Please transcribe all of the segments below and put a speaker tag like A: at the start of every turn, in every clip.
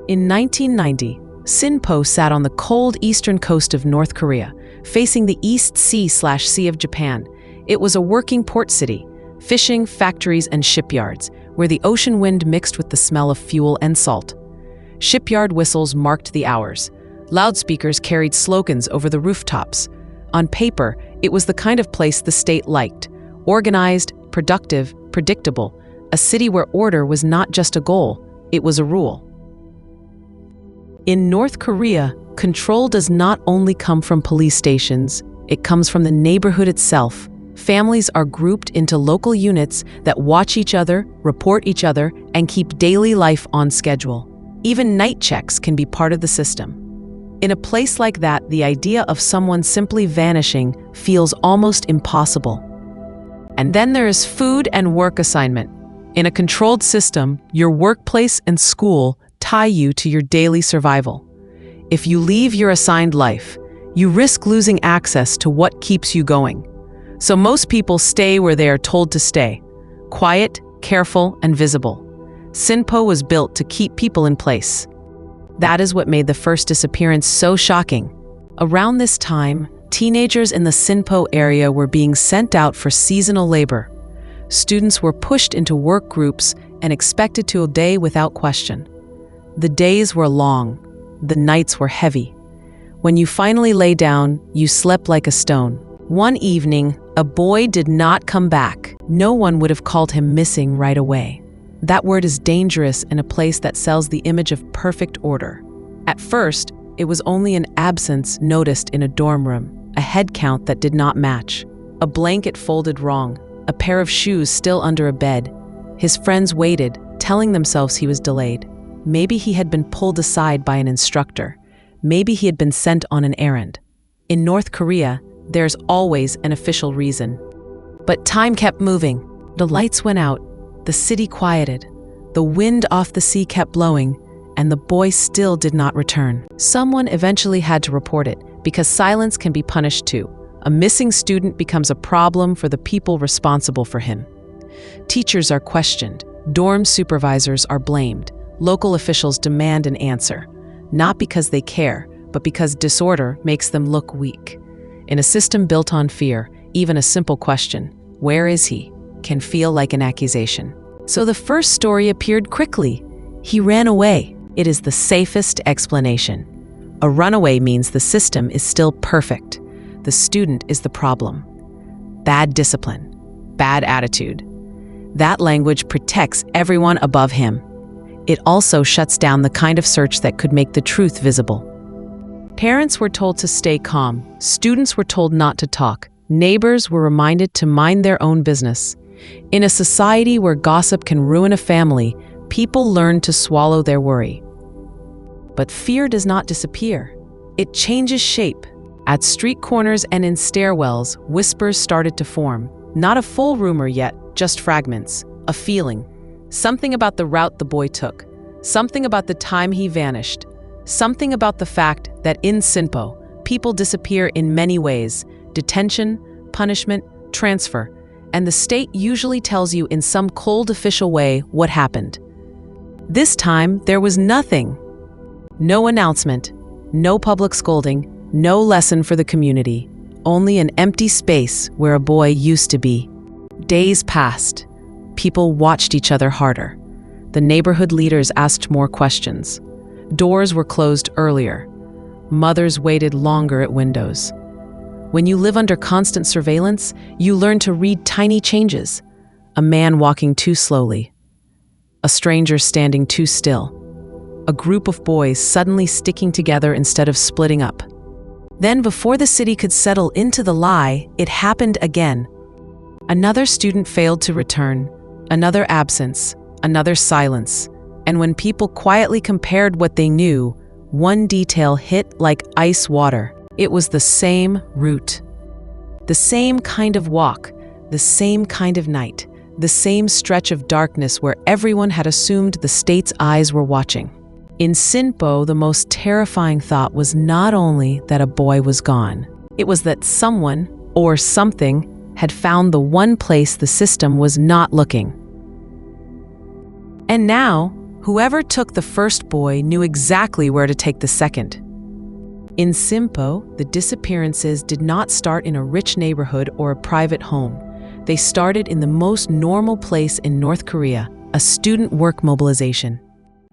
A: In 1990, Sinpo sat on the cold eastern coast of North Korea, facing the East Sea/Sea of Japan. It was a working port city, fishing, factories, and shipyards, where the ocean wind mixed with the smell of fuel and salt. Shipyard whistles marked the hours. Loudspeakers carried slogans over the rooftops. On paper, it was the kind of place the state liked: organized, productive, predictable, a city where order was not just a goal, it was a rule. In North Korea, control does not only come from police stations, it comes from the neighborhood itself. Families are grouped into local units that watch each other, report each other, and keep daily life on schedule. Even night checks can be part of the system. In a place like that, the idea of someone simply vanishing feels almost impossible. And then there is food and work assignment. In a controlled system, your workplace and school tie you to your daily survival. If you leave your assigned life, you risk losing access to what keeps you going. So most people stay where they are told to stay: quiet, careful, and visible. Sinpo was built to keep people in place. That is what made the first disappearance so shocking. Around this time, teenagers in the Sinpo area were being sent out for seasonal labor. Students were pushed into work groups and expected to obey without question. The days were long, the nights were heavy. When you finally lay down, you slept like a stone. One evening, a boy did not come back. No one would have called him missing right away. That word is dangerous in a place that sells the image of perfect order. At first, it was only an absence noticed in a dorm room, a head count that did not match, a blanket folded wrong, a pair of shoes still under a bed. His friends waited, telling themselves he was delayed. Maybe he had been pulled aside by an instructor. Maybe he had been sent on an errand. In North Korea, there's always an official reason. But time kept moving. The lights went out. The city quieted. The wind off the sea kept blowing, and the boy still did not return. Someone eventually had to report it, because silence can be punished too. A missing student becomes a problem for the people responsible for him. Teachers are questioned. Dorm supervisors are blamed. Local officials demand an answer, not because they care, but because disorder makes them look weak. In a system built on fear, even a simple question, "Where is he?" can feel like an accusation. So the first story appeared quickly. He ran away. It is the safest explanation. A runaway means the system is still perfect. The student is the problem. Bad discipline, bad attitude. That language protects everyone above him. It also shuts down the kind of search that could make the truth visible. Parents were told to stay calm. Students were told not to talk. Neighbors were reminded to mind their own business. In a society where gossip can ruin a family, people learn to swallow their worry. But fear does not disappear. It changes shape. At street corners and in stairwells, whispers started to form. Not a full rumor yet, just fragments. A feeling. Something about the route the boy took. Something about the time he vanished. Something about the fact that in Sinpo, people disappear in many ways: detention, punishment, transfer, and the state usually tells you in some cold official way what happened. This time, there was nothing. No announcement, no public scolding, no lesson for the community, only an empty space where a boy used to be. Days passed. People watched each other harder. The neighborhood leaders asked more questions. Doors were closed earlier. Mothers waited longer at windows. When you live under constant surveillance, you learn to read tiny changes. A man walking too slowly. A stranger standing too still. A group of boys suddenly sticking together instead of splitting up. Then, before the city could settle into the lie, it happened again. Another student failed to return. Another absence. Another silence. And when people quietly compared what they knew, one detail hit like ice water. It was the same route. The same kind of walk. The same kind of night. The same stretch of darkness where everyone had assumed the state's eyes were watching. In Sinpo, the most terrifying thought was not only that a boy was gone, it was that someone, or something, had found the one place the system was not looking. And now, Whoever took the first boy knew exactly where to take the second. In Sinpo, the disappearances did not start in a rich neighborhood or a private home. They started in the most normal place in North Korea, a student work mobilization.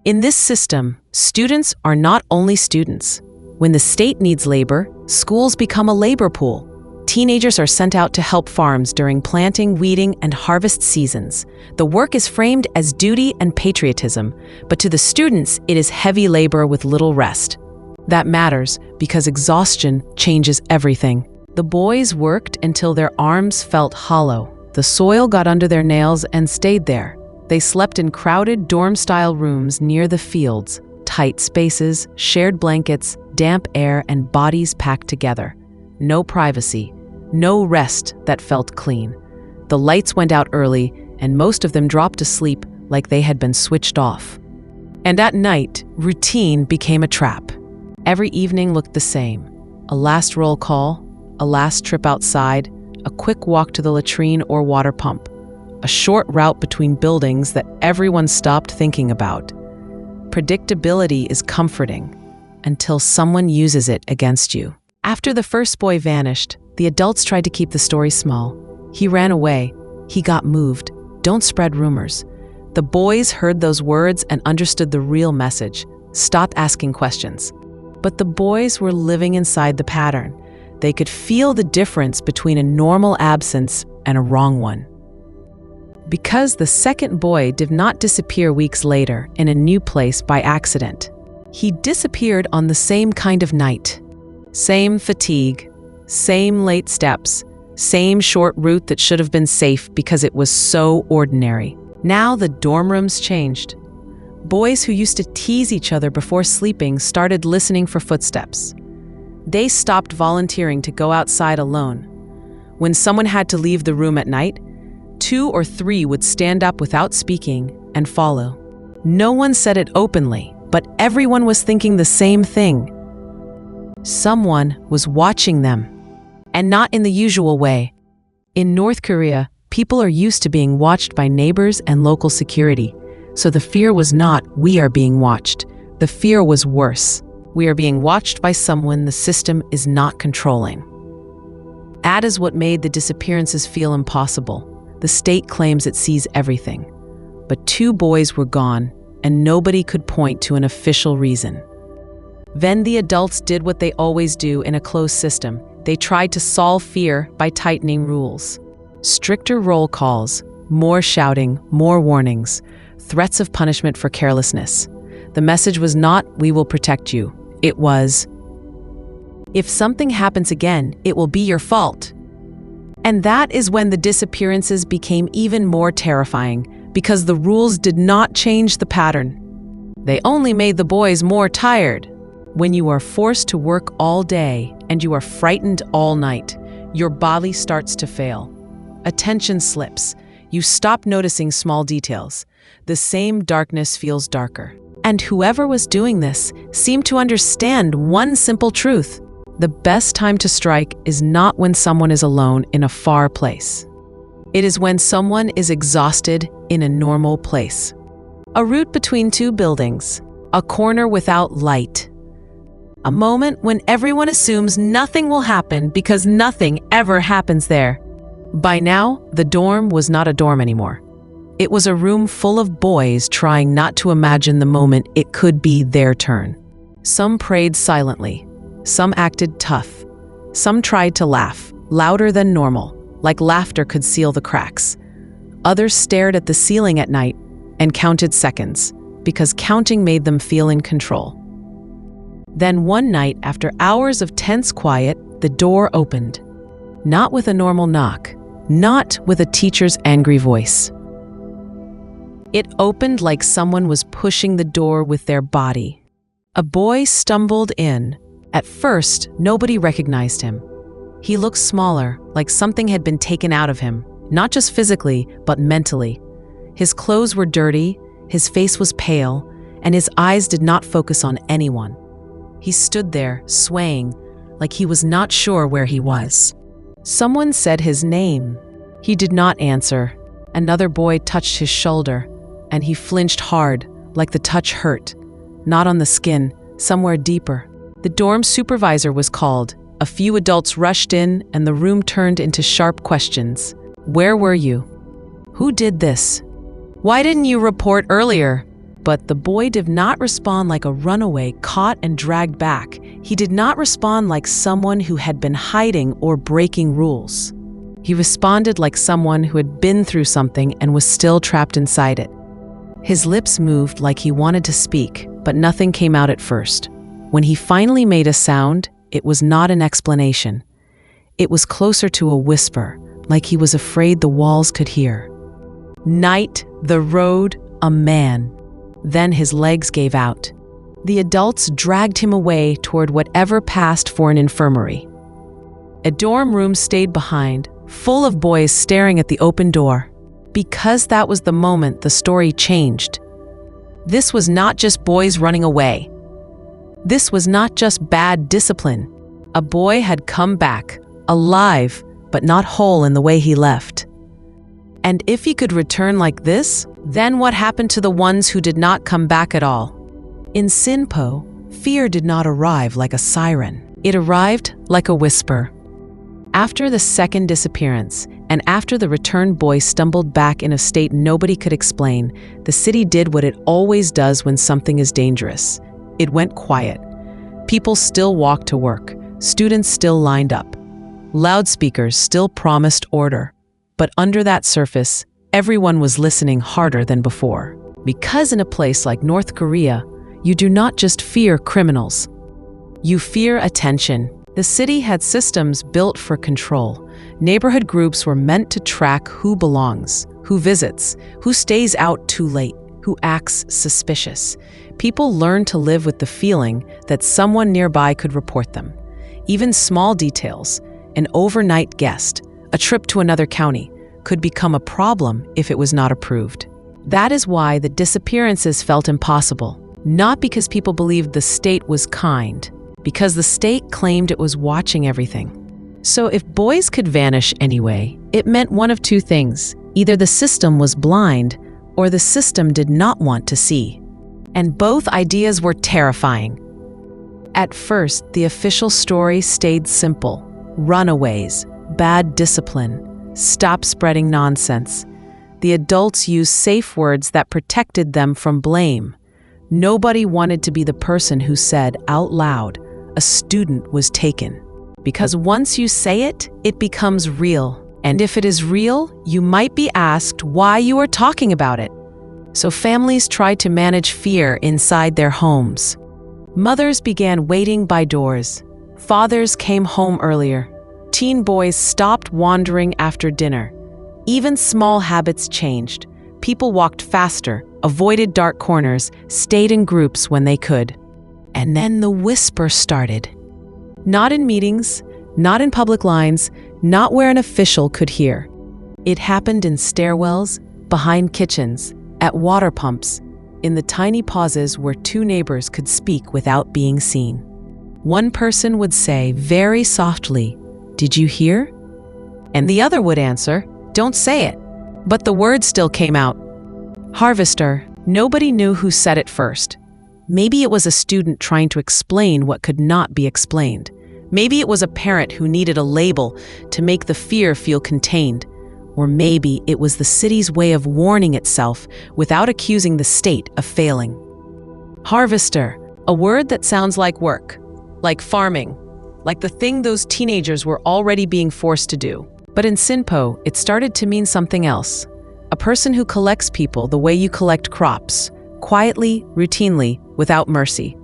A: In this system, students are not only students. When the state needs labor, schools become a labor pool. Teenagers are sent out to help farms during planting, weeding, and harvest seasons. The work is framed as duty and patriotism, but to the students, it is heavy labor with little rest. That matters because exhaustion changes everything. The boys worked until their arms felt hollow. The soil got under their nails and stayed there. They slept in crowded dorm-style rooms near the fields, tight spaces, shared blankets, damp air, and bodies packed together. No privacy, no rest that felt clean. The lights went out early, and most of them dropped to sleep like they had been switched off. And at night, routine became a trap. Every evening looked the same. A last roll call, a last trip outside, a quick walk to the latrine or water pump, a short route between buildings that everyone stopped thinking about. Predictability is comforting until someone uses it against you. After the first boy vanished, the adults tried to keep the story small. He ran away. He got moved. Don't spread rumors. The boys heard those words and understood the real message. Stop asking questions. But the boys were living inside the pattern. They could feel the difference between a normal absence and a wrong one. Because the second boy did not disappear weeks later in a new place by accident. He disappeared on the same kind of night. Same fatigue, same late steps, same short route that should have been safe because it was so ordinary. Now the dorm rooms changed. Boys who used to tease each other before sleeping started listening for footsteps. They stopped volunteering to go outside alone. When someone had to leave the room at night, 2 or 3 would stand up without speaking and follow. No one said it openly, but everyone was thinking the same thing. Someone was watching them, and not in the usual way. In North Korea, people are used to being watched by neighbors and local security, so the fear was not, we are being watched. The fear was worse. We are being watched by someone the system is not controlling. That is what made the disappearances feel impossible. The state claims it sees everything. But 2 boys were gone, and nobody could point to an official reason. Then the adults did what they always do in a closed system. They tried to solve fear by tightening rules. Stricter roll calls, more shouting, more warnings, threats of punishment for carelessness. The message was not, we will protect you. It was, if something happens again, it will be your fault. And that is when the disappearances became even more terrifying, because the rules did not change the pattern. They only made the boys more tired. When you are forced to work all day and you are frightened all night, your body starts to fail. Attention slips. You stop noticing small details. The same darkness feels darker. And whoever was doing this seemed to understand one simple truth. The best time to strike is not when someone is alone in a far place. It is when someone is exhausted in a normal place. A route between 2 buildings, a corner without light. A moment when everyone assumes nothing will happen because nothing ever happens there. By now, the dorm was not a dorm anymore. It was a room full of boys trying not to imagine the moment it could be their turn. Some prayed silently. Some acted tough. Some tried to laugh, louder than normal, like laughter could seal the cracks. Others stared at the ceiling at night and counted seconds, because counting made them feel in control. Then one night, after hours of tense quiet, the door opened. Not with a normal knock, not with a teacher's angry voice. It opened like someone was pushing the door with their body. A boy stumbled in. At first, nobody recognized him. He looked smaller, like something had been taken out of him, not just physically, but mentally. His clothes were dirty, his face was pale, and his eyes did not focus on anyone. He stood there, swaying, like he was not sure where he was. Someone said his name. He did not answer. Another boy touched his shoulder, and he flinched hard, like the touch hurt. Not on the skin, somewhere deeper. The dorm supervisor was called. A few adults rushed in, and the room turned into sharp questions. Where were you? Who did this? Why didn't you report earlier? But the boy did not respond like a runaway caught and dragged back. He did not respond like someone who had been hiding or breaking rules. He responded like someone who had been through something and was still trapped inside it. His lips moved like he wanted to speak, but nothing came out at first. When he finally made a sound, it was not an explanation. It was closer to a whisper, like he was afraid the walls could hear. Night, the road, a man. Then his legs gave out. The adults dragged him away toward whatever passed for an infirmary. A dorm room stayed behind, full of boys staring at the open door. Because that was the moment the story changed. This was not just boys running away. This was not just bad discipline. A boy had come back, alive, but not whole in the way he left. And if he could return like this, then what happened to the ones who did not come back at all? In Sinpo, fear did not arrive like a siren. It arrived like a whisper. After the second disappearance, and after the returned boy stumbled back in a state nobody could explain, the city did what it always does when something is dangerous. It went quiet. People still walked to work. Students still lined up. Loudspeakers still promised order. But under that surface, everyone was listening harder than before. Because in a place like North Korea, you do not just fear criminals. You fear attention. The city had systems built for control. Neighborhood groups were meant to track who belongs, who visits, who stays out too late, who acts suspicious. People learned to live with the feeling that someone nearby could report them. Even small details, an overnight guest, a trip to another county, could become a problem if it was not approved. That is why the disappearances felt impossible, not because people believed the state was kind, because the state claimed it was watching everything. So if boys could vanish anyway, it meant one of two things. Either the system was blind, or the system did not want to see. And both ideas were terrifying. At first, the official story stayed simple. Runaways, bad discipline, stop spreading nonsense. The adults used safe words that protected them from blame. Nobody wanted to be the person who said out loud, a student was taken. Because once you say it, it becomes real. And if it is real, you might be asked why you are talking about it. So families tried to manage fear inside their homes. Mothers began waiting by doors. Fathers came home earlier. Teen boys stopped wandering after dinner. Even small habits changed. People walked faster, avoided dark corners, stayed in groups when they could. And then the whisper started. Not in meetings, not in public lines, not where an official could hear. It happened in stairwells, behind kitchens, at water pumps, in the tiny pauses where two neighbors could speak without being seen. One person would say very softly, "Did you hear?" And the other would answer, "Don't say it." But the word still came out. Harvester. Nobody knew who said it first. Maybe it was a student trying to explain what could not be explained. Maybe it was a parent who needed a label to make the fear feel contained. Or maybe it was the city's way of warning itself without accusing the state of failing. Harvester, a word that sounds like work, like farming, like the thing those teenagers were already being forced to do. But in Sinpo, it started to mean something else. A person who collects people the way you collect crops, quietly, routinely, without mercy.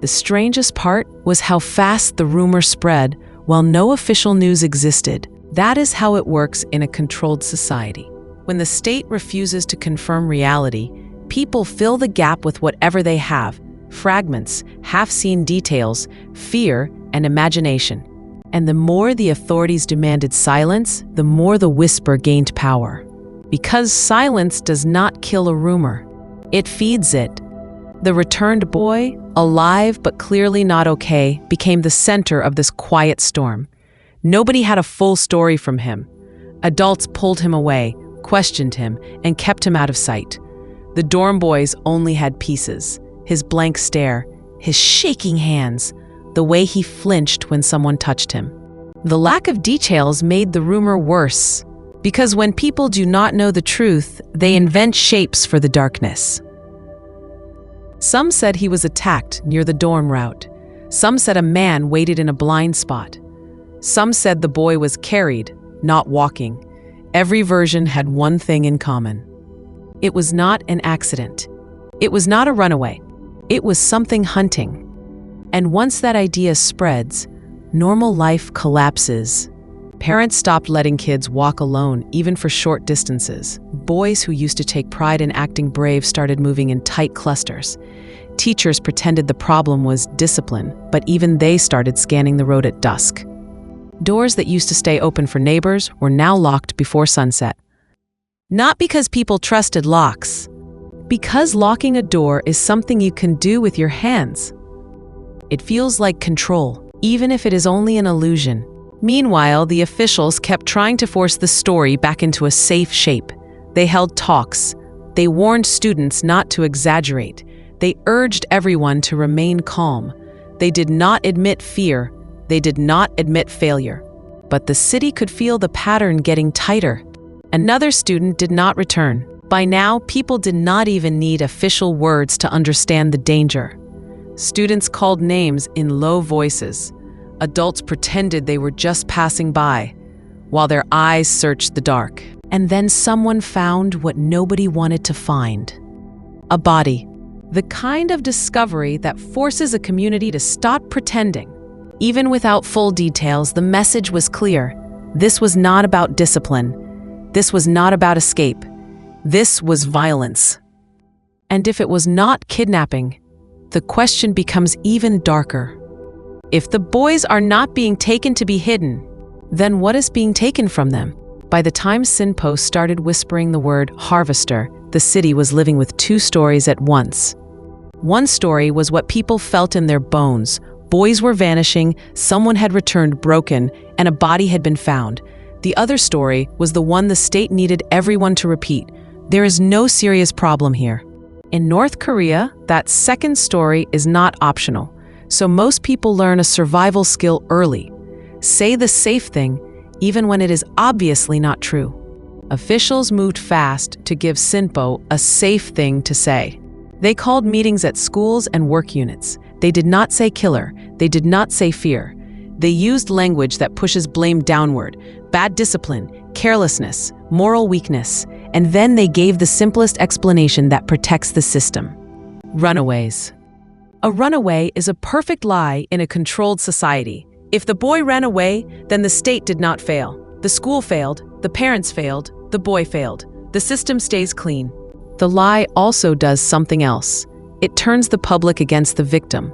A: The strangest part was how fast the rumor spread while no official news existed. That is how it works in a controlled society. When the state refuses to confirm reality, people fill the gap with whatever they have, fragments, half-seen details, fear, and imagination. And the more the authorities demanded silence, the more the whisper gained power. Because silence does not kill a rumor, it feeds it. The returned boy, alive but clearly not okay, became the center of this quiet storm. Nobody had a full story from him. Adults pulled him away, questioned him, and kept him out of sight. The dorm boys only had pieces: his blank stare, his shaking hands, the way he flinched when someone touched him. The lack of details made the rumor worse, because when people do not know the truth, they invent shapes for the darkness. Some said he was attacked near the dorm route. Some said a man waited in a blind spot. Some said the boy was carried, not walking. Every version had one thing in common. It was not an accident. It was not a runaway. It was something hunting. And once that idea spreads, normal life collapses. Parents stopped letting kids walk alone, even for short distances. Boys who used to take pride in acting brave started moving in tight clusters. Teachers pretended the problem was discipline, but even they started scanning the road at dusk. Doors that used to stay open for neighbors were now locked before sunset. Not because people trusted locks, because locking a door is something you can do with your hands. It feels like control, even if it is only an illusion. Meanwhile, the officials kept trying to force the story back into a safe shape. They held talks. They warned students not to exaggerate. They urged everyone to remain calm. They did not admit fear. They did not admit failure. But the city could feel the pattern getting tighter. Another student did not return. By now, people did not even need official words to understand the danger. Students called names in low voices. Adults pretended they were just passing by, while their eyes searched the dark. And then someone found what nobody wanted to find: a body. The kind of discovery that forces a community to stop pretending. Even without full details, the message was clear. This was not about discipline. This was not about escape. This was violence. And if it was not kidnapping, the question becomes even darker. If the boys are not being taken to be hidden, then what is being taken from them? By the time Sinpo started whispering the word harvester, the city was living with two stories at once. One story was what people felt in their bones. Boys were vanishing, someone had returned broken, and a body had been found. The other story was the one the state needed everyone to repeat. There is no serious problem here. In North Korea, that second story is not optional. So most people learn a survival skill early. Say the safe thing, even when it is obviously not true. Officials moved fast to give Sinpo a safe thing to say. They called meetings at schools and work units. They did not say killer. They did not say fear. They used language that pushes blame downward: bad discipline, carelessness, moral weakness. And then they gave the simplest explanation that protects the system: runaways. A runaway is a perfect lie in a controlled society. If the boy ran away, then the state did not fail. The school failed, the parents failed, the boy failed. The system stays clean. The lie also does something else. It turns the public against the victim.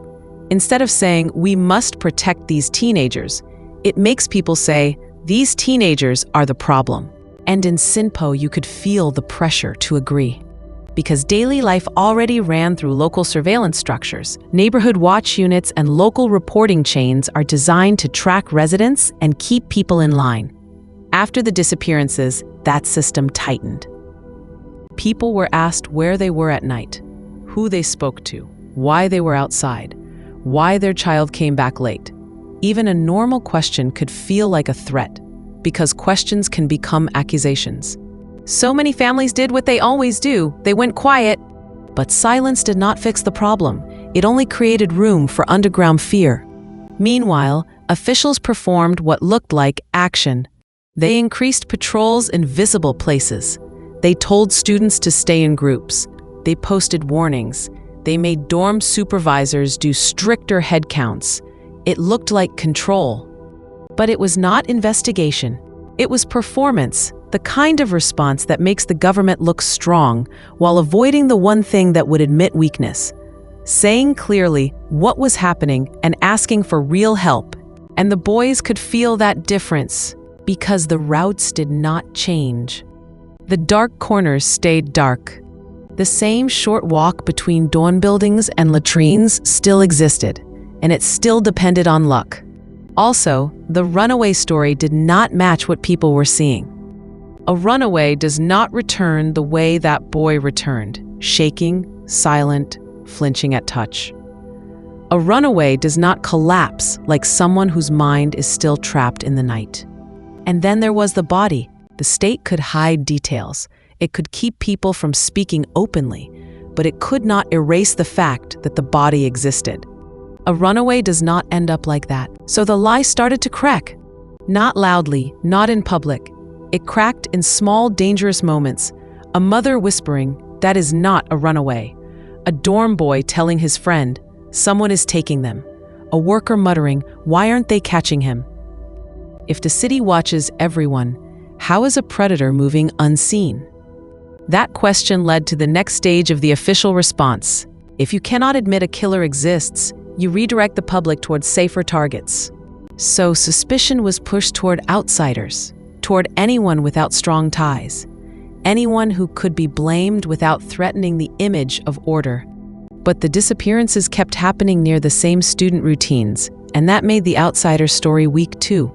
A: Instead of saying, we must protect these teenagers, it makes people say, these teenagers are the problem. And in Sinpo, you could feel the pressure to agree. Because daily life already ran through local surveillance structures, neighborhood watch units and local reporting chains are designed to track residents and keep people in line. After the disappearances, that system tightened. People were asked where they were at night, who they spoke to, why they were outside, why their child came back late. Even a normal question could feel like a threat, because questions can become accusations. So many families did what they always do. They went quiet. But silence did not fix the problem. It only created room for underground fear. Meanwhile, officials performed what looked like action. They increased patrols in visible places. They told students to stay in groups. They posted warnings. They made dorm supervisors do stricter head counts. It looked like control. But it was not investigation. It was performance. The kind of response that makes the government look strong while avoiding the one thing that would admit weakness. Saying clearly what was happening and asking for real help. And the boys could feel that difference because the routes did not change. The dark corners stayed dark. The same short walk between dorm buildings and latrines still existed, and it still depended on luck. Also, the runaway story did not match what people were seeing. A runaway does not return the way that boy returned. shaking, silent, flinching at touch. A runaway does not collapse like someone whose mind is still trapped in the night. And then there was the body. The state could hide details. It could keep people from speaking openly, but it could not erase the fact that the body existed. A runaway does not end up like that. So the lie started to crack. Not loudly, not in public. It cracked in small, dangerous moments. A mother whispering, "That is not a runaway." A dorm boy telling his friend, "Someone is taking them." A worker muttering, "Why aren't they catching him?" If the city watches everyone, how is a predator moving unseen? That question led to the next stage of the official response. If you cannot admit a killer exists, you redirect the public towards safer targets. So suspicion was pushed toward outsiders, toward anyone without strong ties, anyone who could be blamed without threatening the image of order. But the disappearances kept happening near the same student routines, and that made the outsider story weak too.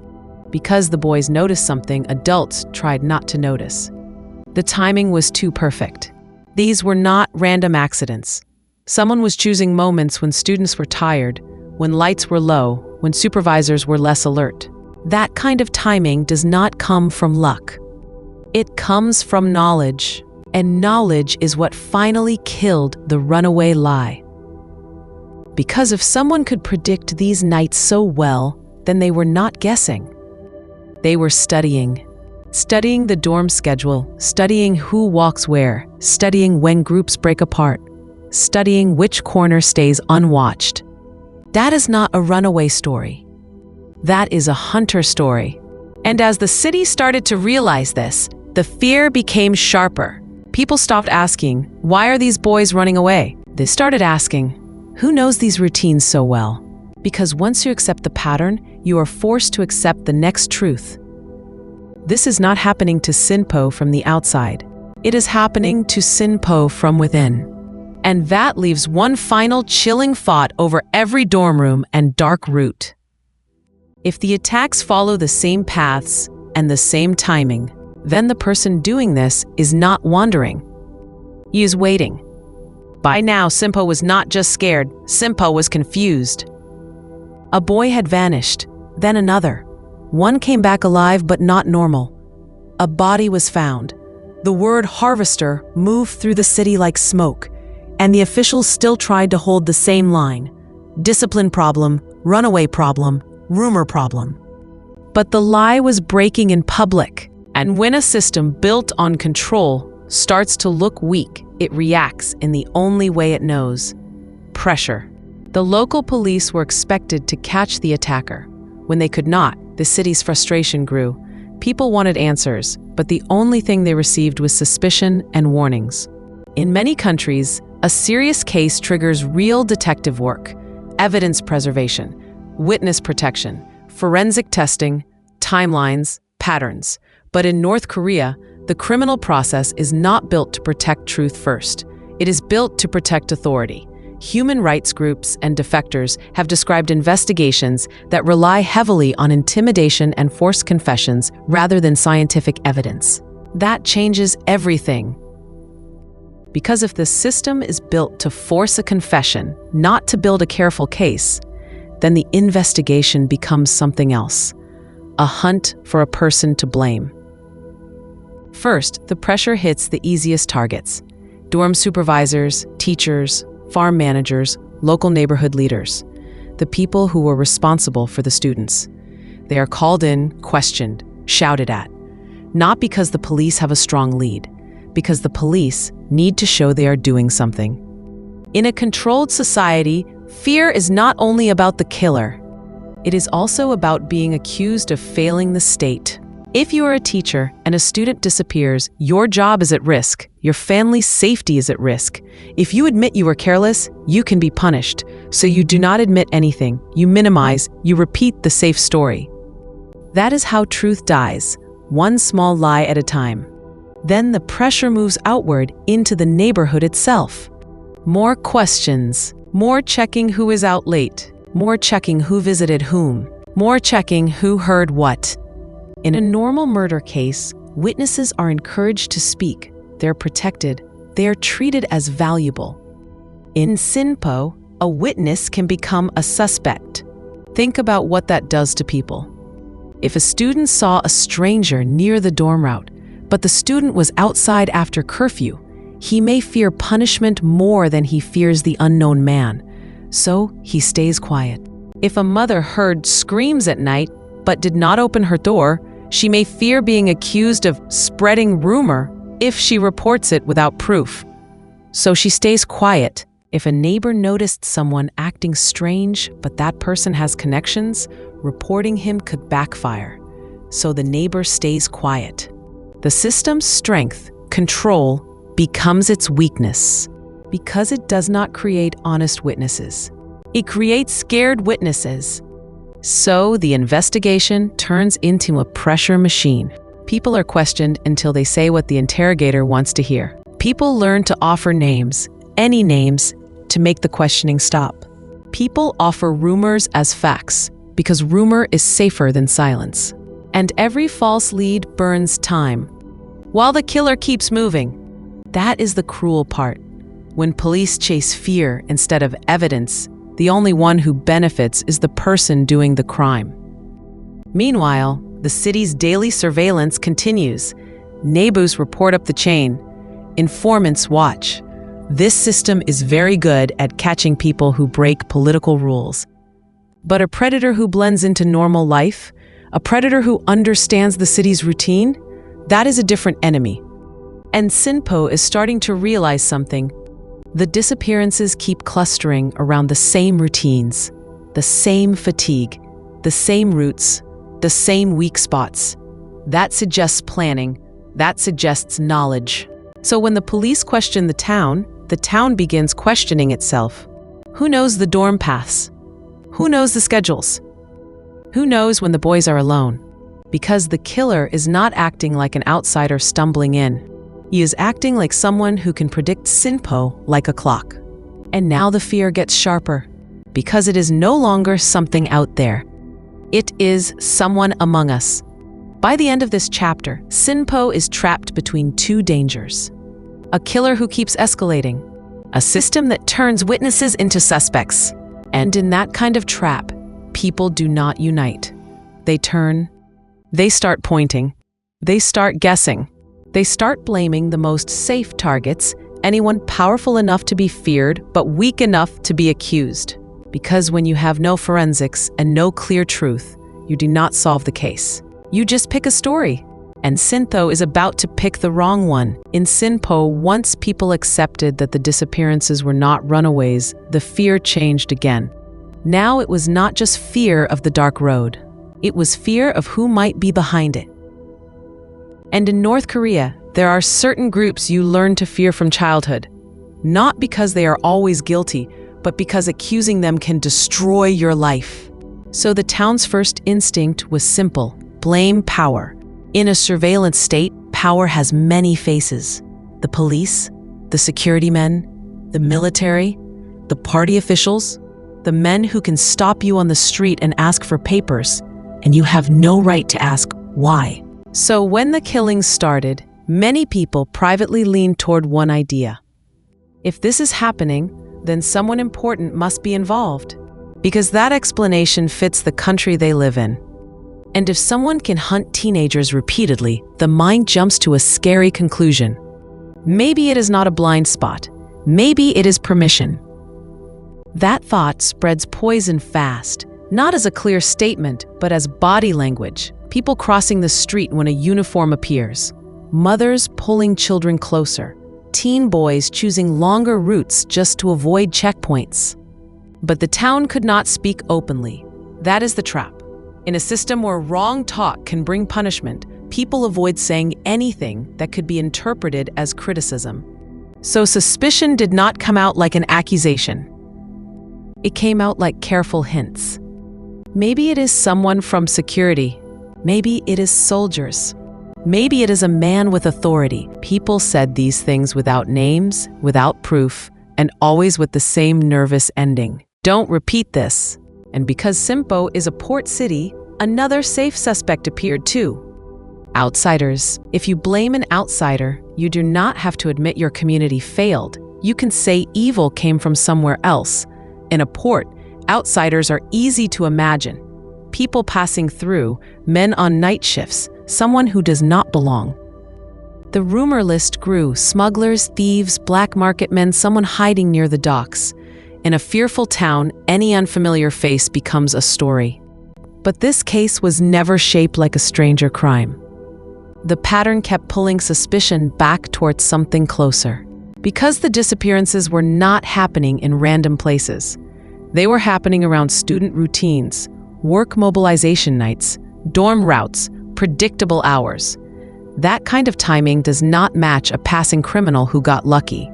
A: Because the boys noticed something adults tried not to notice. The timing was too perfect. These were not random accidents. Someone was choosing moments when students were tired, when lights were low, when supervisors were less alert. That kind of timing does not come from luck. It comes from knowledge, and knowledge is what finally killed the runaway lie. Because if someone could predict these nights so well, then they were not guessing. They were studying. Studying the dorm schedule, studying who walks where, studying when groups break apart, studying which corner stays unwatched. That is not a runaway story. That is a hunter story. And as the city started to realize this, the fear became sharper. People stopped asking, "Why are these boys running away?" They started asking, "Who knows these routines so well?" Because once you accept the pattern, you are forced to accept the next truth. This is not happening to Sinpo from the outside. It is happening to Sinpo from within. And that leaves one final chilling thought over every dorm room and dark route. If the attacks follow the same paths and the same timing, then the person doing this is not wandering. He is waiting. By now, Sinpo was not just scared, Sinpo was confused. A boy had vanished, then another. One came back alive but not normal. A body was found. The word harvester moved through the city like smoke, and the officials still tried to hold the same line. Discipline problem, runaway problem, rumor problem. But the lie was breaking in public, and when a system built on control starts to look weak, it reacts in the only way it knows: pressure. The local police were expected to catch the attacker. When they could not, the city's frustration grew. People wanted answers, but the only thing they received was suspicion and warnings. In many countries, a serious case triggers real detective work, evidence preservation, witness protection, forensic testing, timelines, patterns. But in North Korea, the criminal process is not built to protect truth first. It is built to protect authority. Human rights groups and defectors have described investigations that rely heavily on intimidation and forced confessions rather than scientific evidence. That changes everything. Because if the system is built to force a confession, not to build a careful case, then the investigation becomes something else: a hunt for a person to blame. First, the pressure hits the easiest targets: dorm supervisors, teachers, farm managers, local neighborhood leaders, the people who were responsible for the students. They are called in, questioned, shouted at, not because the police have a strong lead, because the police need to show they are doing something. In a controlled society, fear is not only about the killer, it is also about being accused of failing the state. If you are a teacher and a student disappears, your job is at risk. Your family's safety is at risk. If you admit you were careless, you can be punished. So you do not admit anything. You minimize, you repeat the safe story. That is how truth dies, one small lie at a time. Then the pressure moves outward into the neighborhood itself. More questions, more checking who is out late, more checking who visited whom, more checking who heard what. In a normal murder case, witnesses are encouraged to speak. They're protected, They are treated as valuable. In Sinpo, a witness can become a suspect. Think about what that does to people. If a student saw a stranger near the dorm route, but the student was outside after curfew, he may fear punishment more than he fears the unknown man, so he stays quiet. If a mother heard screams at night but did not open her door, she may fear being accused of spreading rumor if she reports it without proof. So she stays quiet. If a neighbor noticed someone acting strange but that person has connections, reporting him could backfire. So the neighbor stays quiet. The system's strength, control, becomes its weakness because it does not create honest witnesses. It creates scared witnesses. So the investigation turns into a pressure machine. People are questioned until they say what the interrogator wants to hear. People learn to offer names, any names, to make the questioning stop. People offer rumors as facts because rumor is safer than silence. And every false lead burns time, while the killer keeps moving. That is the cruel part. When police chase fear instead of evidence, the only one who benefits is the person doing the crime. Meanwhile, the city's daily surveillance continues. Neighbors report up the chain. Informants watch. This system is very good at catching people who break political rules. But a predator who blends into normal life, a predator who understands the city's routine, that is a different enemy. And Sinpo is starting to realize something. The disappearances keep clustering around the same routines, the same fatigue, the same routes, the same weak spots. That suggests planning. That suggests knowledge. So when the police question the town begins questioning itself. Who knows the dorm paths? Who knows the schedules? Who knows when the boys are alone? Because the killer is not acting like an outsider stumbling in. He is acting like someone who can predict Sinpo like a clock. And now the fear gets sharper, because it is no longer something out there. It is someone among us. By the end of this chapter, Sinpo is trapped between two dangers. A killer who keeps escalating, a system that turns witnesses into suspects. And in that kind of trap, people do not unite. They turn, they start pointing, they start guessing. They start blaming the most safe targets, anyone powerful enough to be feared but weak enough to be accused. Because when you have no forensics and no clear truth, you do not solve the case. You just pick a story. And Sinpo is about to pick the wrong one. In Sinpo, once people accepted that the disappearances were not runaways, the fear changed again. Now it was not just fear of the dark road. It was fear of who might be behind it. And in North Korea, there are certain groups you learn to fear from childhood, not because they are always guilty, but because accusing them can destroy your life. So the town's first instinct was simple: blame power. In a surveillance state, power has many faces. The police, the security men, the military, the party officials, the men who can stop you on the street and ask for papers, and you have no right to ask why. So when the killings started, many people privately leaned toward one idea. If this is happening, then someone important must be involved, because that explanation fits the country they live in. And if someone can hunt teenagers repeatedly, the mind jumps to a scary conclusion. Maybe it is not a blind spot. Maybe it is permission. That thought spreads poison fast, not as a clear statement, but as body language. People crossing the street when a uniform appears. Mothers pulling children closer. Teen boys choosing longer routes just to avoid checkpoints. But the town could not speak openly. That is the trap. In a system where wrong talk can bring punishment, people avoid saying anything that could be interpreted as criticism. So suspicion did not come out like an accusation. It came out like careful hints. Maybe it is someone from security. Maybe it is soldiers. Maybe it is a man with authority. People said these things without names, without proof, and always with the same nervous ending. Don't repeat this. And because Sinpo is a port city, another safe suspect appeared too. Outsiders. If you blame an outsider, You do not have to admit your community failed. You can say evil came from somewhere else. In a port, outsiders are easy to imagine. People passing through, men on night shifts, someone who does not belong. The rumor list grew: smugglers, thieves, black market men, someone hiding near the docks. In a fearful town, any unfamiliar face becomes a story. But this case was never shaped like a stranger crime. The pattern kept pulling suspicion back towards something closer. Because the disappearances were not happening in random places. They were happening around student routines, work mobilization nights, dorm routes, predictable hours. That kind of timing does not match a passing criminal who got lucky.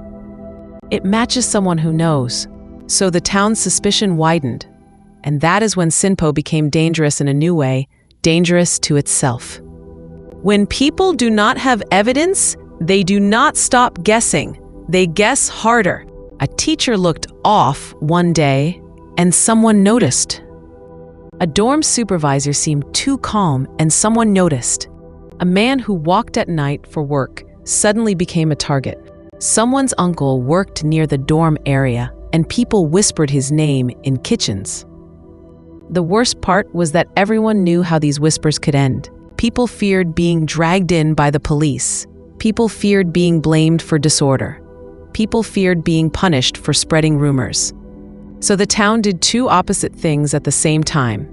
A: It matches someone who knows. So the town's suspicion widened. And that is when Sinpo became dangerous in a new way, dangerous to itself. When people do not have evidence, they do not stop guessing. They guess harder. A teacher looked off one day, and someone noticed. A dorm supervisor seemed too calm, and someone noticed. A man who walked at night for work suddenly became a target. Someone's uncle worked near the dorm area, and people whispered his name in kitchens. The worst part was that everyone knew how these whispers could end. People feared being dragged in by the police. People feared being blamed for disorder. People feared being punished for spreading rumors. So the town did two opposite things at the same time.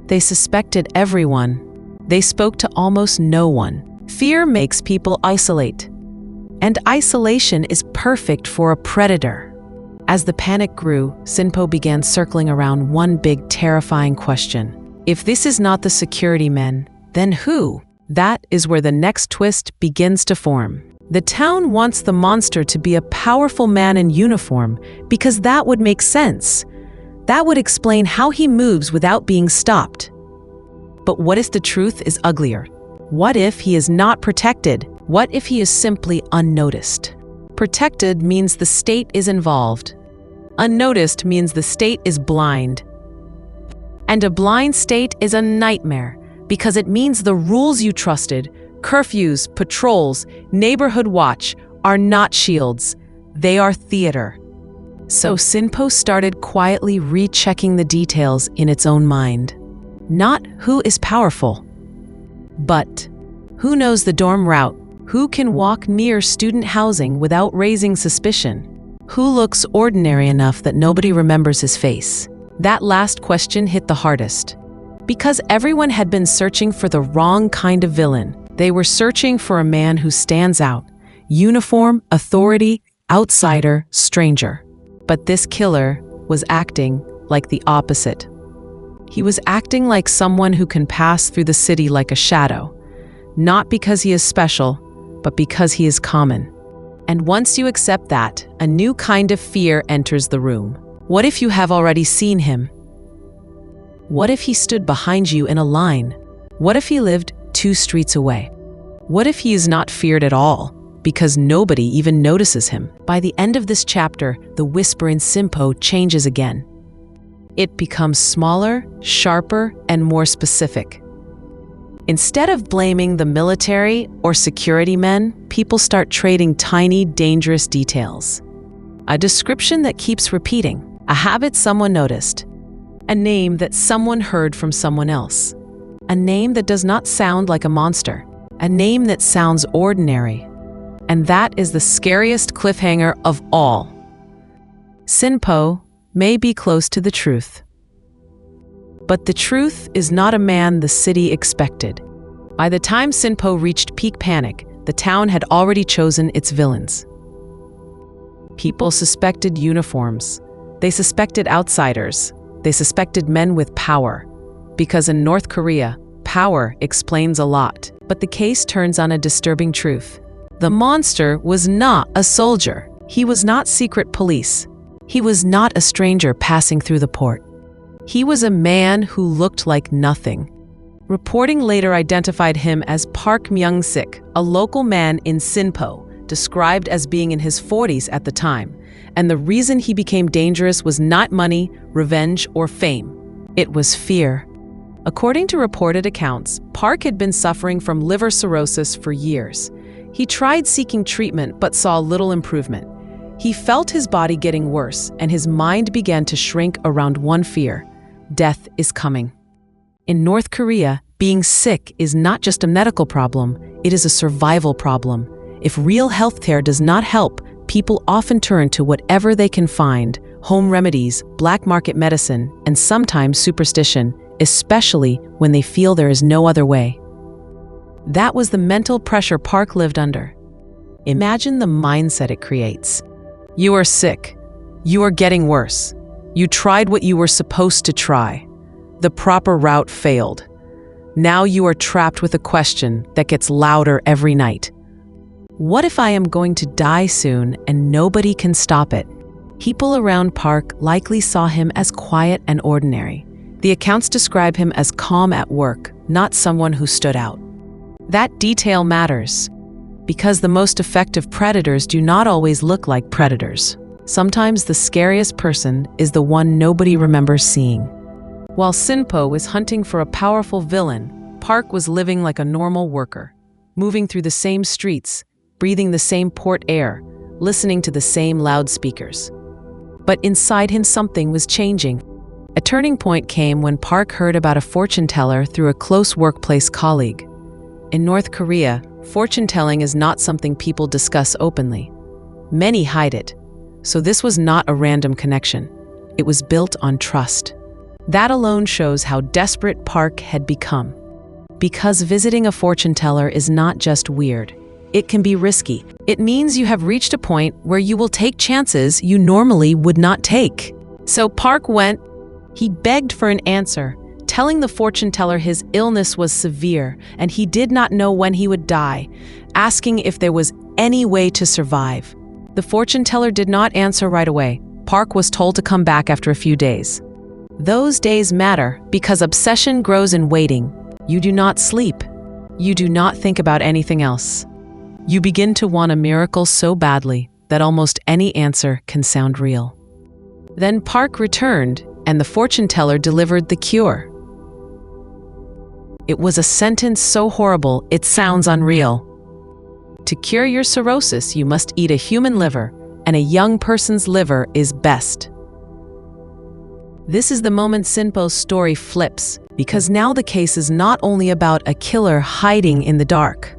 A: They suspected everyone. They spoke to almost no one. Fear makes people isolate. And isolation is perfect for a predator. As the panic grew, Sinpo began circling around one big, terrifying question. If this is not the security men, then who? That is where the next twist begins to form. The town wants the monster to be a powerful man in uniform because that would make sense. That would explain how he moves without being stopped. But what if the truth is uglier? What if he is not protected? What if he is simply unnoticed? Protected means the state is involved. Unnoticed means the state is blind. And a blind state is a nightmare because it means the rules you trusted, curfews, patrols, neighborhood watch, are not shields. They are theater. So Sinpo started quietly rechecking the details in its own mind. Not who is powerful, but who knows the dorm route, who can walk near student housing without raising suspicion, who looks ordinary enough that nobody remembers his face. That last question hit the hardest. Because everyone had been searching for the wrong kind of villain. They were searching for a man who stands out. Uniform, authority, outsider, stranger. But this killer was acting like the opposite. He was acting like someone who can pass through the city like a shadow. Not because he is special, but because he is common. And once you accept that, a new kind of fear enters the room. What if you have already seen him? What if he stood behind you in a line? What if he lived 2 streets away? What if he is not feared at all, because nobody even notices him? By the end of this chapter, the whisper in Sinpo changes again. It becomes smaller, sharper, and more specific. Instead of blaming the military or security men, people start trading tiny, dangerous details. A description that keeps repeating, a habit someone noticed, a name that someone heard from someone else, a name that does not sound like a monster, a name that sounds ordinary. And that is the scariest cliffhanger of all. Sinpo may be close to the truth. But the truth is not a man the city expected. By the time Sinpo reached peak panic, the town had already chosen its villains. People suspected uniforms. They suspected outsiders. They suspected men with power. Because in North Korea, power explains a lot. But the case turns on a disturbing truth. The monster was not a soldier. He was not secret police. He was not a stranger passing through the port. He was a man who looked like nothing. Reporting later identified him as Park Myung-sik, a local man in Sinpo, described as being in his 40s at the time. And the reason he became dangerous was not money, revenge, or fame. It was fear. According to reported accounts, Park had been suffering from liver cirrhosis for years. He tried seeking treatment but saw little improvement. He felt his body getting worse, and his mind began to shrink around one fear: death is coming. In North Korea, being sick is not just a medical problem, it is a survival problem. If real healthcare does not help, people often turn to whatever they can find: home remedies, black market medicine, and sometimes superstition, especially when they feel there is no other way. That was the mental pressure Park lived under. Imagine the mindset it creates. You are sick. You are getting worse. You tried what you were supposed to try. The proper route failed. Now you are trapped with a question that gets louder every night. What if I am going to die soon and nobody can stop it? People around Park likely saw him as quiet and ordinary. The accounts describe him as calm at work, not someone who stood out. That detail matters, because the most effective predators do not always look like predators. Sometimes the scariest person is the one nobody remembers seeing. While Sinpo was hunting for a powerful villain, Park was living like a normal worker, moving through the same streets, breathing the same port air, listening to the same loudspeakers. But inside him something was changing. A turning point came when Park heard about a fortune teller through a close workplace colleague. In North Korea, fortune-telling is not something people discuss openly. Many hide it, so this was not a random connection. It was built on trust. That alone shows how desperate Park had become. Because visiting a fortune teller is not just weird. It can be risky. It means you have reached a point where you will take chances you normally would not take. So Park went. He begged for an answer, telling the fortune teller his illness was severe and he did not know when he would die, asking if there was any way to survive. The fortune teller did not answer right away. Park was told to come back after a few days. Those days matter because obsession grows in waiting. You do not sleep. You do not think about anything else. You begin to want a miracle so badly that almost any answer can sound real. Then Park returned, and the fortune teller delivered the cure. It was a sentence so horrible it sounds unreal. To cure your cirrhosis, you must eat a human liver, and a young person's liver is best. This is the moment Sinpo's story flips, because now the case is not only about a killer hiding in the dark.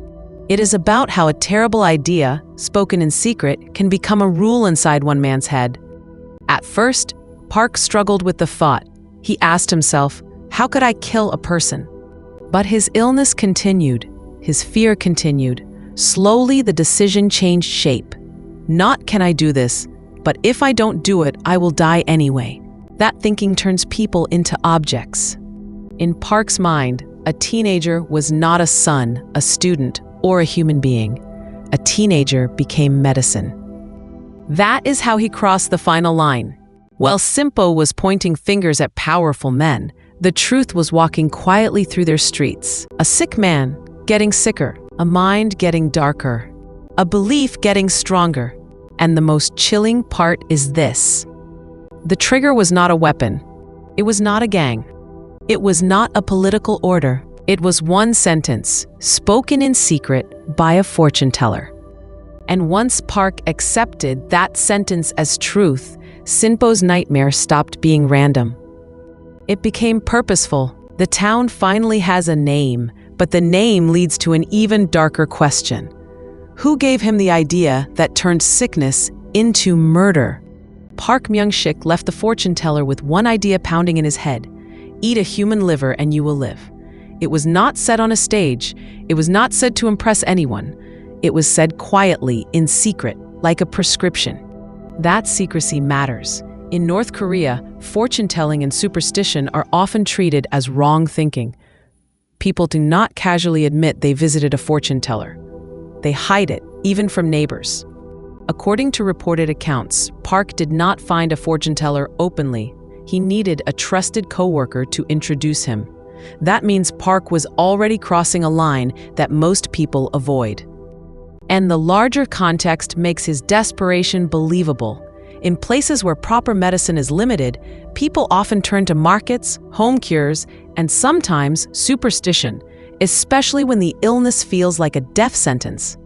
A: It is about how a terrible idea, spoken in secret, can become a rule inside one man's head. At first, Park struggled with the thought. He asked himself, how could I kill a person? But his illness continued. His fear continued. Slowly, the decision changed shape. Not can I do this, but if I don't do it, I will die anyway. That thinking turns people into objects. In Park's mind, a teenager was not a son, a student, or a human being. A teenager became medicine. That is how he crossed the final line. While Sinpo was pointing fingers at powerful men, the truth was walking quietly through their streets. A sick man getting sicker, a mind getting darker, a belief getting stronger. And the most chilling part is this. The trigger was not a weapon. It was not a gang. It was not a political order. It was one sentence, spoken in secret by a fortune teller. And once Park accepted that sentence as truth, Sinpo's nightmare stopped being random. It became purposeful. The town finally has a name, but the name leads to an even darker question. Who gave him the idea that turned sickness into murder? Park Myung-sik left the fortune teller with one idea pounding in his head. Eat a human liver and you will live. It was not said on a stage. It was not said to impress anyone. It was said quietly, in secret, like a prescription. That secrecy matters. In North Korea, fortune-telling and superstition are often treated as wrong thinking. People do not casually admit they visited a fortune teller. They hide it, even from neighbors. According to reported accounts, Park did not find a fortune teller openly. He needed a trusted coworker to introduce him. That means Park was already crossing a line that most people avoid. And the larger context makes his desperation believable. In places where proper medicine is limited, people often turn to markets, home cures, and sometimes superstition, especially when the illness feels like a death sentence.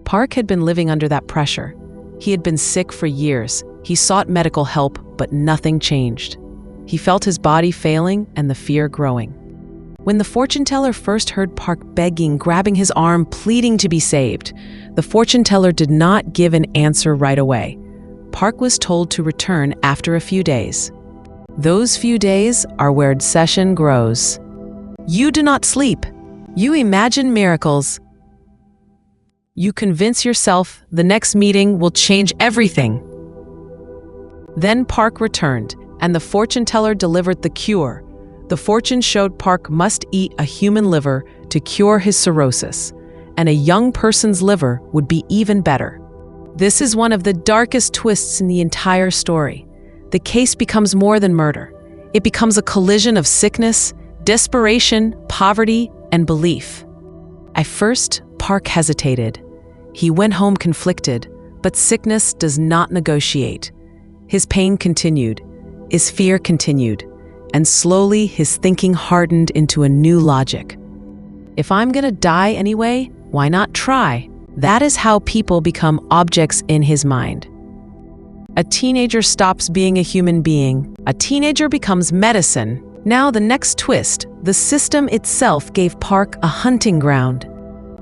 A: Park had been living under that pressure. He had been sick for years. He sought medical help, but nothing changed. He felt his body failing and the fear growing. When the fortune teller first heard Park begging, grabbing his arm, pleading to be saved, the fortune teller did not give an answer right away. Park was told to return after a few days. Those few days are where obsession grows. You do not sleep. You imagine miracles. You convince yourself the next meeting will change everything. Then Park returned, and the fortune teller delivered the cure. The fortune showed Park must eat a human liver to cure his cirrhosis, and a young person's liver would be even better. This is one of the darkest twists in the entire story. The case becomes more than murder. It becomes a collision of sickness, desperation, poverty, and belief. At first, Park hesitated. He went home conflicted, but sickness does not negotiate. His pain continued, his fear continued, and slowly his thinking hardened into a new logic. If I'm gonna die anyway, why not try? That is how people become objects in his mind. A teenager stops being a human being. A teenager becomes medicine. Now the next twist, the system itself gave Park a hunting ground.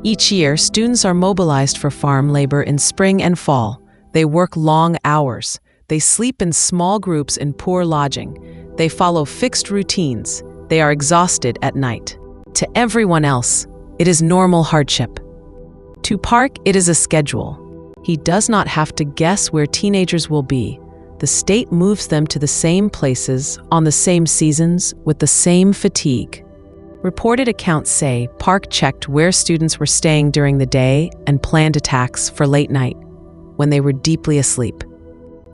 A: Each year, students are mobilized for farm labor in spring and fall. They work long hours. They sleep in small groups in poor lodging. They follow fixed routines. They are exhausted at night. To everyone else, it is normal hardship. To Park, it is a schedule. He does not have to guess where teenagers will be. The state moves them to the same places, on the same seasons, with the same fatigue. Reported accounts say Park checked where students were staying during the day and planned attacks for late night, when they were deeply asleep.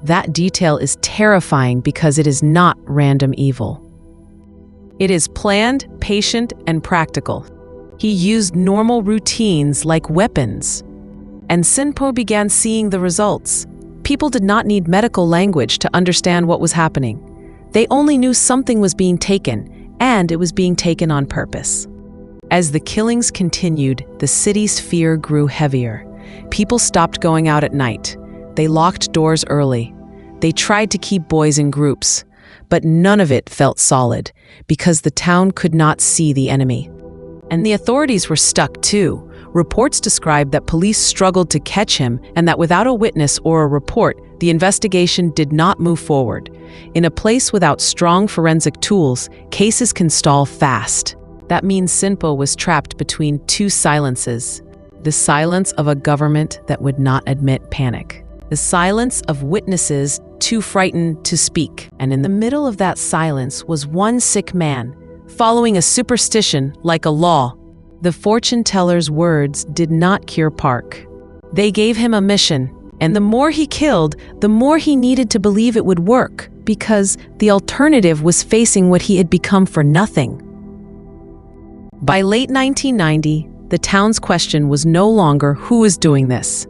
A: That detail is terrifying because it is not random evil. It is planned, patient, and practical. He used normal routines like weapons. And Sinpo began seeing the results. People did not need medical language to understand what was happening. They only knew something was being taken, and it was being taken on purpose. As the killings continued, the city's fear grew heavier. People stopped going out at night. They locked doors early. They tried to keep boys in groups, but none of it felt solid because the town could not see the enemy. And the authorities were stuck too. Reports described that police struggled to catch him and that without a witness or a report, the investigation did not move forward. In a place without strong forensic tools, cases can stall fast. That means Sinpo was trapped between two silences. The silence of a government that would not admit panic. The silence of witnesses too frightened to speak. And in the middle of that silence was one sick man, following a superstition like a law. The fortune teller's words did not cure Park. They gave him a mission, and the more he killed, the more he needed to believe it would work, because the alternative was facing what he had become for nothing. By late 1990, the town's question was no longer who is doing this.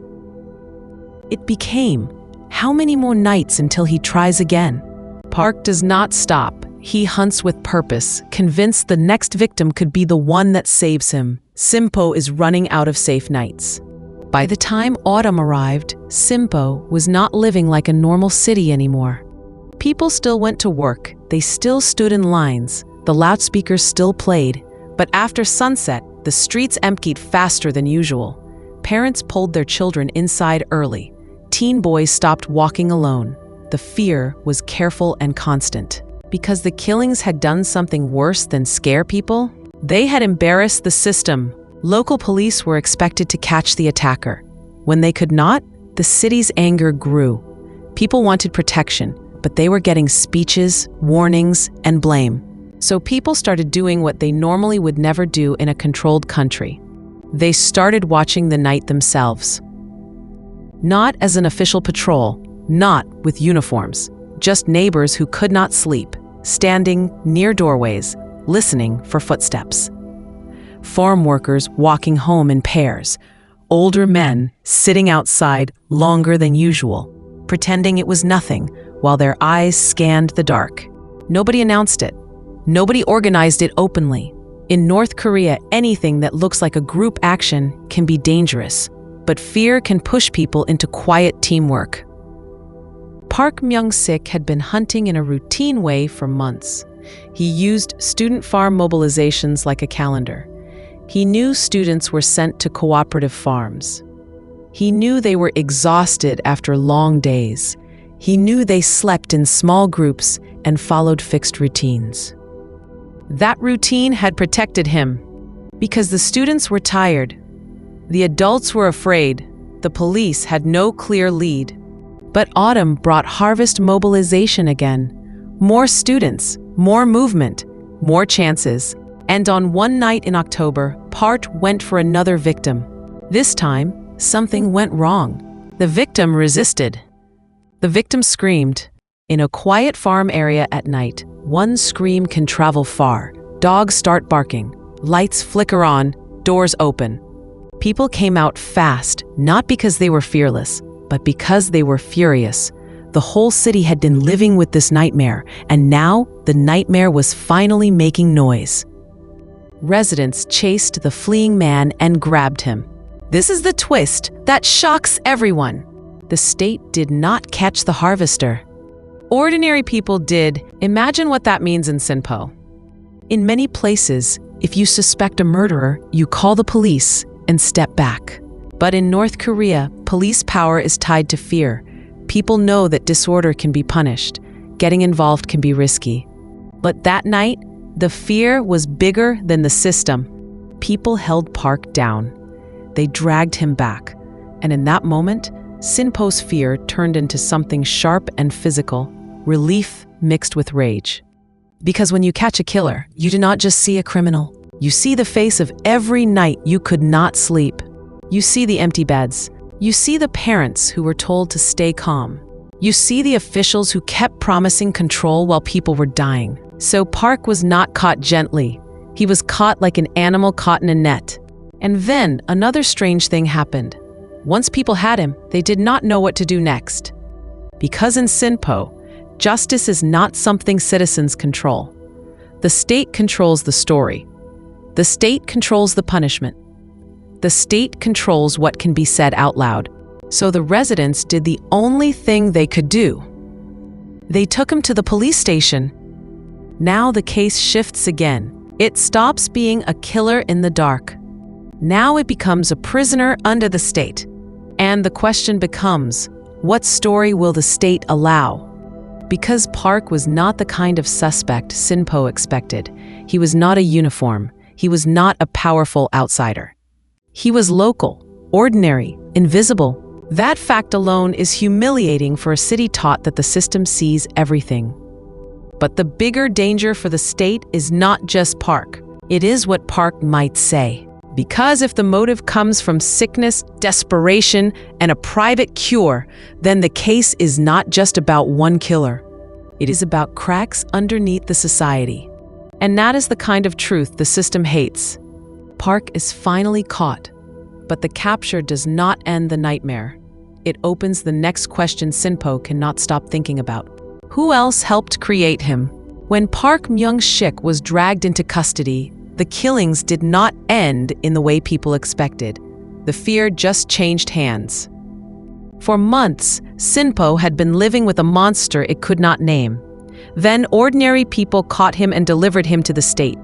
A: It became, how many more nights until he tries again? Park does not stop. He hunts with purpose, convinced the next victim could be the one that saves him. Sinpo is running out of safe nights. By the time autumn arrived, Sinpo was not living like a normal city anymore. People still went to work, they still stood in lines, the loudspeakers still played, but after sunset, the streets emptied faster than usual. Parents pulled their children inside early. Teen boys stopped walking alone. The fear was careful and constant. Because the killings had done something worse than scare people, they had embarrassed the system. Local police were expected to catch the attacker. When they could not, the city's anger grew. People wanted protection, but they were getting speeches, warnings, and blame. So people started doing what they normally would never do in a controlled country. They started watching the night themselves. Not as an official patrol, not with uniforms, just neighbors who could not sleep, standing near doorways, listening for footsteps. Farm workers walking home in pairs, older men sitting outside longer than usual, pretending it was nothing while their eyes scanned the dark. Nobody announced it. Nobody organized it openly. In North Korea, anything that looks like a group action can be dangerous, but fear can push people into quiet teamwork. Park Myung-sik had been hunting in a routine way for months. He used student farm mobilizations like a calendar. He knew students were sent to cooperative farms. He knew they were exhausted after long days. He knew they slept in small groups and followed fixed routines. That routine had protected him because the students were tired. The adults were afraid. The police had no clear lead. But autumn brought harvest mobilization again. More students, more movement, more chances. And on one night in October, Park went for another victim. This time, something went wrong. The victim resisted. The victim screamed. In a quiet farm area at night, one scream can travel far. Dogs start barking. Lights flicker on. Doors open. People came out fast, not because they were fearless, but because they were furious. The whole city had been living with this nightmare, and now the nightmare was finally making noise. Residents chased the fleeing man and grabbed him. This is the twist that shocks everyone. The state did not catch the harvester. Ordinary people did. Imagine what that means in Sinpo. In many places, if you suspect a murderer, you call the police and step back. But in North Korea, police power is tied to fear. People know that disorder can be punished. Getting involved can be risky. But that night, the fear was bigger than the system. People held Park down. They dragged him back. And in that moment, Sinpo's fear turned into something sharp and physical, relief mixed with rage. Because when you catch a killer, you do not just see a criminal. You see the face of every night you could not sleep. You see the empty beds. You see the parents who were told to stay calm. You see the officials who kept promising control while people were dying. So Park was not caught gently. He was caught like an animal caught in a net. And then another strange thing happened. Once people had him, they did not know what to do next. Because in Sinpo, justice is not something citizens control. The state controls the story. The state controls the punishment. The state controls what can be said out loud. So the residents did the only thing they could do. They took him to the police station. Now the case shifts again. It stops being a killer in the dark. Now it becomes a prisoner under the state. And the question becomes, what story will the state allow? Because Park was not the kind of suspect Sinpo expected. He was not a uniform. He was not a powerful outsider. He was local, ordinary, invisible. That fact alone is humiliating for a city taught that the system sees everything. But the bigger danger for the state is not just Park. It is what Park might say. Because if the motive comes from sickness, desperation, and a private cure, then the case is not just about one killer. It is about cracks underneath the society. And that is the kind of truth the system hates. Park is finally caught, but the capture does not end the nightmare. It opens the next question Sinpo cannot stop thinking about. Who else helped create him? When Park Myung-sik was dragged into custody, the killings did not end in the way people expected. The fear just changed hands. For months, Sinpo had been living with a monster it could not name. Then ordinary people caught him and delivered him to the state.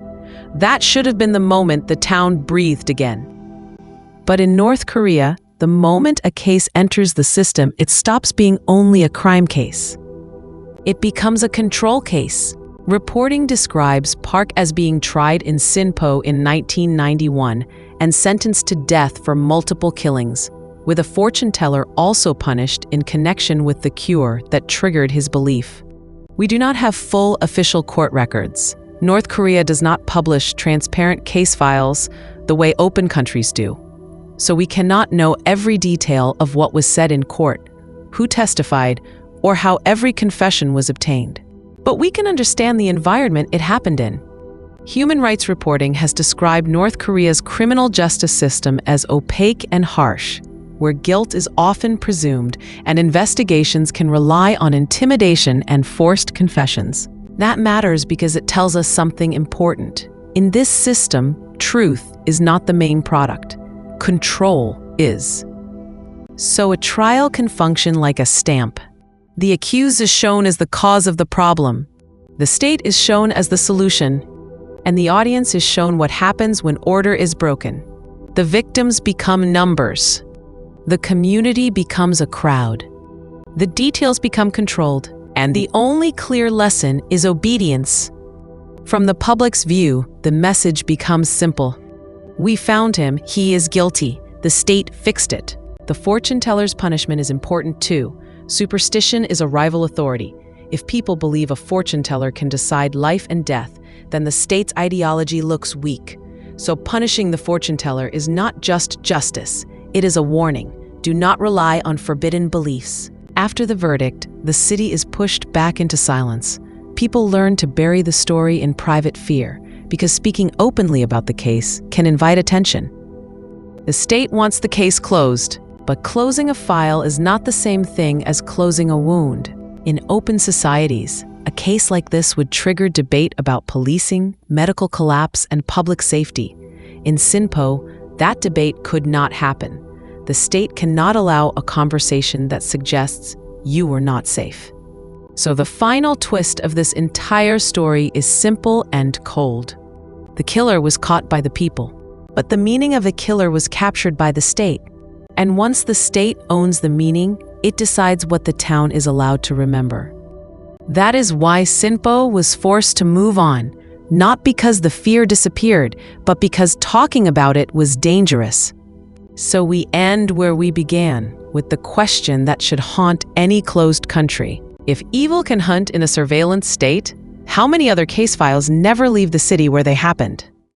A: That should have been the moment the town breathed again. But in North Korea, the moment a case enters the system, it stops being only a crime case. It becomes a control case. Reporting describes Park as being tried in Sinpo in 1991 and sentenced to death for multiple killings, with a fortune teller also punished in connection with the cure that triggered his belief. We do not have full official court records. North Korea does not publish transparent case files the way open countries do. So we cannot know every detail of what was said in court, who testified, or how every confession was obtained. But we can understand the environment it happened in. Human rights reporting has described North Korea's criminal justice system as opaque and harsh, where guilt is often presumed and investigations can rely on intimidation and forced confessions. That matters because it tells us something important. In this system, truth is not the main product. Control is. So a trial can function like a stamp. The accused is shown as the cause of the problem. The state is shown as the solution. And the audience is shown what happens when order is broken. The victims become numbers. The community becomes a crowd. The details become controlled. And the only clear lesson is obedience. From the public's view, the message becomes simple. We found him, he is guilty. The state fixed it. The fortune teller's punishment is important too. Superstition is a rival authority. If people believe a fortune teller can decide life and death, then the state's ideology looks weak. So punishing the fortune teller is not just justice, it is a warning. Do not rely on forbidden beliefs. After the verdict, the city is pushed back into silence. People learn to bury the story in private fear, because speaking openly about the case can invite attention. The state wants the case closed, but closing a file is not the same thing as closing a wound. In open societies, a case like this would trigger debate about policing, medical collapse, and public safety. In Sinpo, that debate could not happen. The state cannot allow a conversation that suggests you were not safe. So the final twist of this entire story is simple and cold. The killer was caught by the people, but the meaning of a killer was captured by the state. And once the state owns the meaning, it decides what the town is allowed to remember. That is why Sinpo was forced to move on, not because the fear disappeared, but because talking about it was dangerous. So we end where we began, with the question that should haunt any closed country. If evil can hunt in a surveillance state, how many other case files never leave the city where they happened?